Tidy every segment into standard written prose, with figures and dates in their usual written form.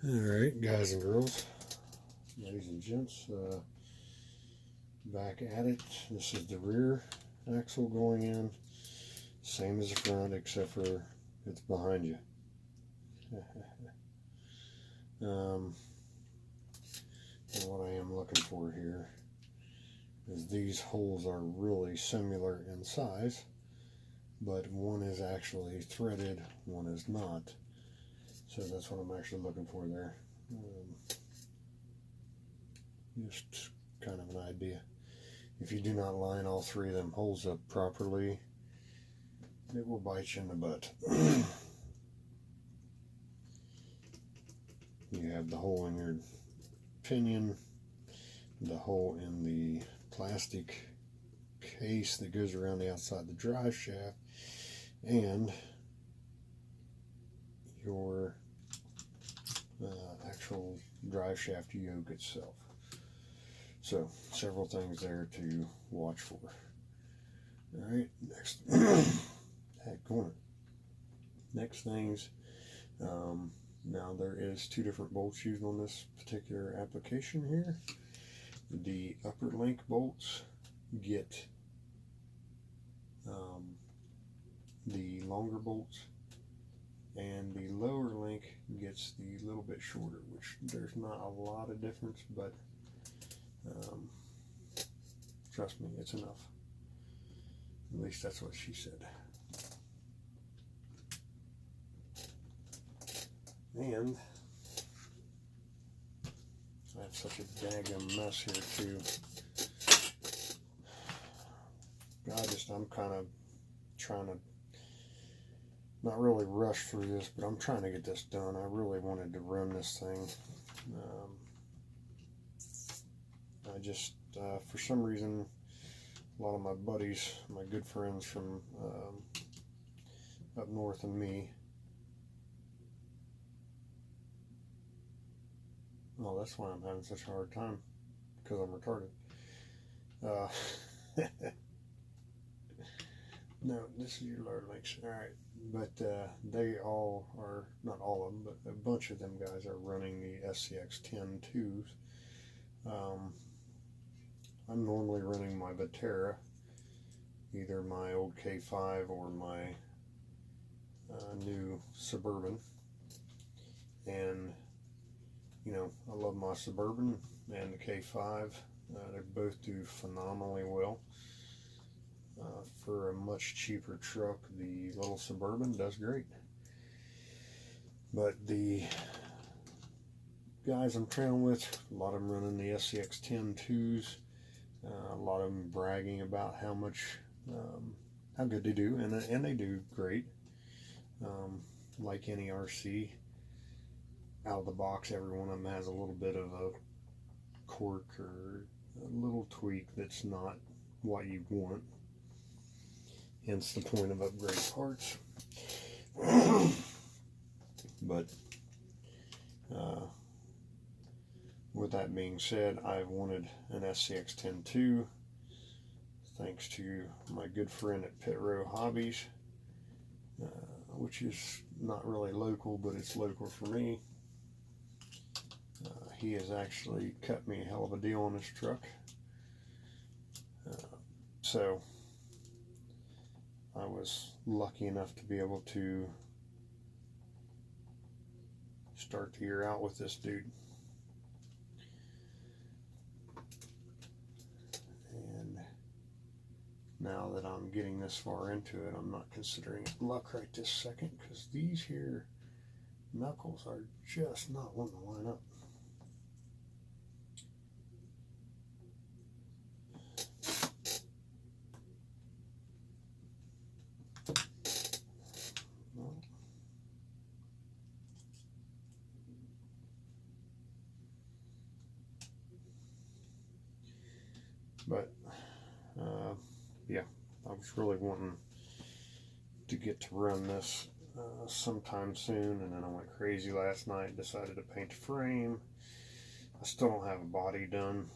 Alright, guys and girls, ladies and gents, back at it. This is the rear axle going in, same as the front except for it's behind you. And what I am looking for here is these holes are really similar in size, but one is actually threaded, one is not. So that's what I'm actually looking for there. Just kind of an idea. If you do not line all three of them holes up properly, it will bite you in the butt. You have the hole in your pinion, the hole in the plastic case that goes around the outside of the drive shaft, and your actual drive shaft yoke itself. So several things there to watch for. Alright, next next things, now there is two different bolts used on this particular application here. The upper link bolts get the longer bolts, and the lower link gets the little bit shorter, which there's not a lot of difference, but trust me, it's enough. At least that's what she said. And I have such a daggum mess here too. I'm kind of trying to not really rush through this, but I'm trying to get this done. I really wanted to run this thing. I just, for some reason, a lot of my buddies, my good friends from up north and me, well, that's why I'm having such a hard time, because I'm retarded. No, this is your lower links. Alright, but they all are, not all of them, but a bunch of them guys are running the scx10 twos. I'm normally running my Batera, either my old K5 or my new Suburban. And, you know, I love my Suburban and the K5. They both do phenomenally well. For a much cheaper truck, the little Suburban does great. But the guys I'm trailing with, a lot of them running the scx10 twos. A lot of them bragging about how good they do, and they do great. Like any RC, out of the box, every one of them has a little bit of a cork or a little tweak that's not what you want. Hence the point of upgrade parts. But with that being said, I've wanted an scx10 2, thanks to my good friend at Pit Row Hobbies, which is not really local, but it's local for me. He has actually cut me a hell of a deal on this truck. So I was lucky enough to be able to start the year out with this dude. And now that I'm getting this far into it, I'm not considering it luck right this second, because these here knuckles are just not wanting to line up. But yeah, I was really wanting to get to run this sometime soon, and then I went crazy last night, decided to paint the frame. I still don't have a body done.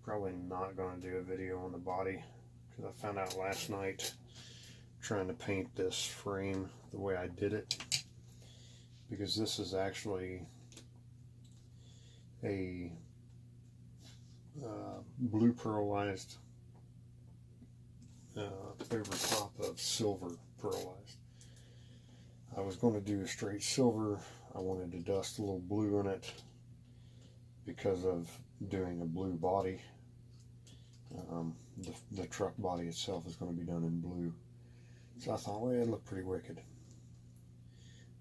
Probably not going to do a video on the body, because I found out last night trying to paint this frame the way I did it, because this is actually a blue pearlized over top of silver pearlized. I was going to do a straight silver. I wanted to dust a little blue in it because of doing a blue body. The truck body itself is going to be done in blue. So I thought, well, it looked pretty wicked.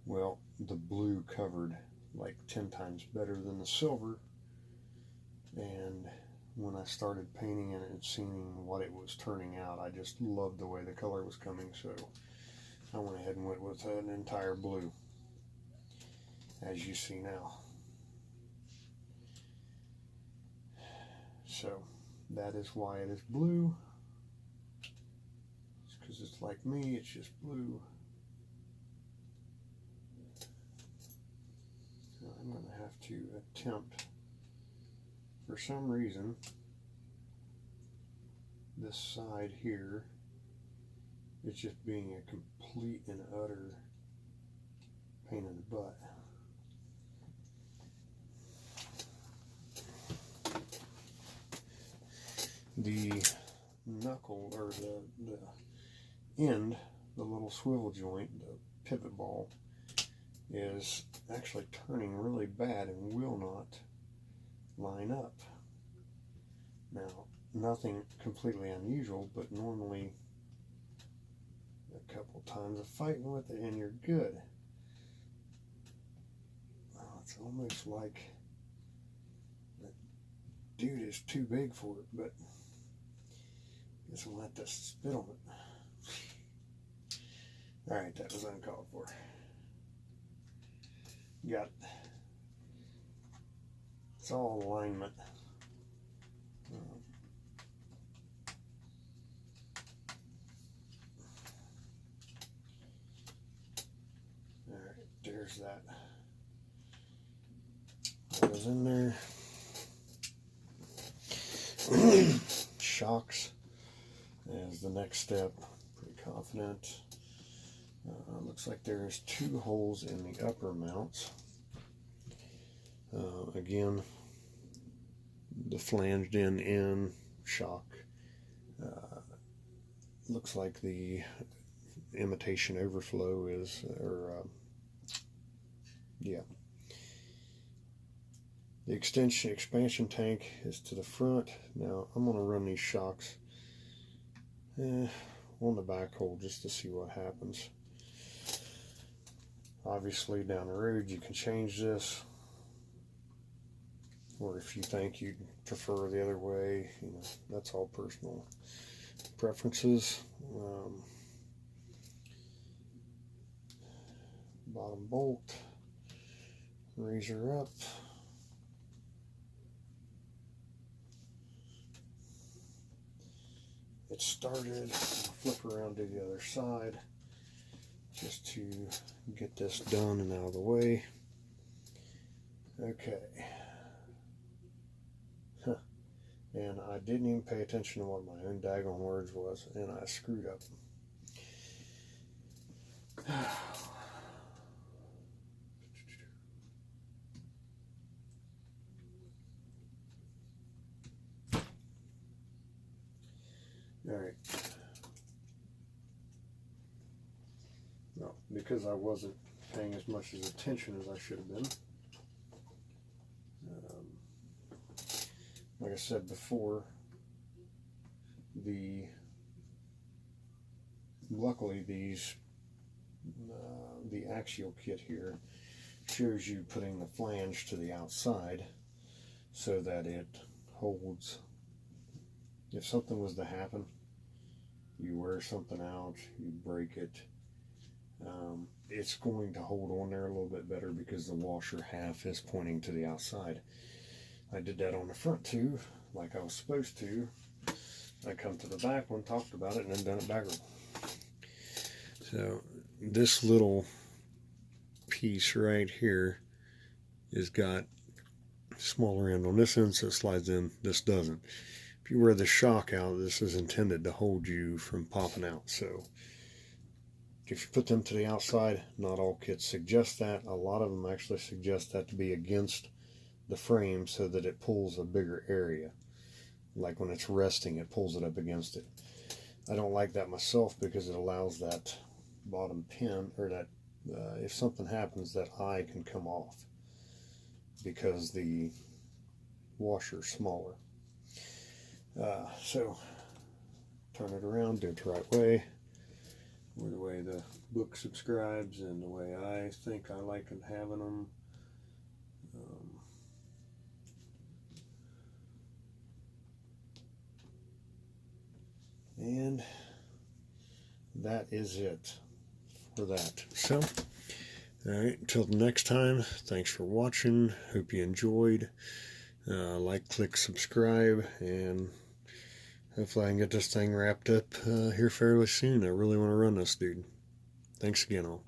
Well, the blue covered like 10 times better than the silver. And when I started painting it and seeing what it was turning out, I just loved the way the color was coming. So I went ahead and went with an entire blue, as you see now. So that is why it is blue. It's because it's like me, it's just blue. So I'm going to have to attempt, for some reason, this side here, it's just being a complete and utter pain in the butt. The knuckle, or the end, the little swivel joint, the pivot ball, is actually turning really bad and will not line up. Now, nothing completely unusual, but normally a couple times of fighting with it and you're good. Well, it's almost like that dude is too big for it, but I guess I'll have to spit on it. Alright, that was uncalled for. Got it. It's all alignment. Alright, there's that. That was in there. Shocks is the next step. Pretty confident. Looks like there's 2 holes in the upper mounts. Again, the flanged in shock. Looks like the imitation overflow is, yeah. The expansion tank is to the front. Now I'm going to run these shocks on the back hole just to see what happens. Obviously down the road you can change this, or if you think you'd prefer the other way, you know, that's all personal preferences. Bottom bolt, raise her up. It started. I'll flip around to the other side just to get this done and out of the way. Okay. And I didn't even pay attention to what my own daggone words was, and I screwed up. Alright. No, because I wasn't paying as much attention as I should have been. Like I said before, luckily these the Axail kit here shows you putting the flange to the outside so that it holds. If something was to happen, you wear something out, you break it, it's going to hold on there a little bit better because the washer half is pointing to the outside. I did that on the front too, like I was supposed to. I come to the back one, talked about it, and then done it backward. So this little piece right here has got smaller end on this end, so it slides in. This doesn't. If you wear the shock out, this is intended to hold you from popping out. So if you put them to the outside, not all kits suggest that. A lot of them actually suggest that to be against the frame so that it pulls a bigger area. Like when it's resting, it pulls it up against it. I don't like that myself because it allows that bottom pin, or that if something happens, that eye can come off because the washer's smaller. So turn it around, do it the right way, or the way the book subscribes and the way I think I like having them. And that is it for that. So, alright, until the next time, thanks for watching. Hope you enjoyed. Like, click, subscribe, and hopefully I can get this thing wrapped up here fairly soon. I really want to run this, dude. Thanks again, all.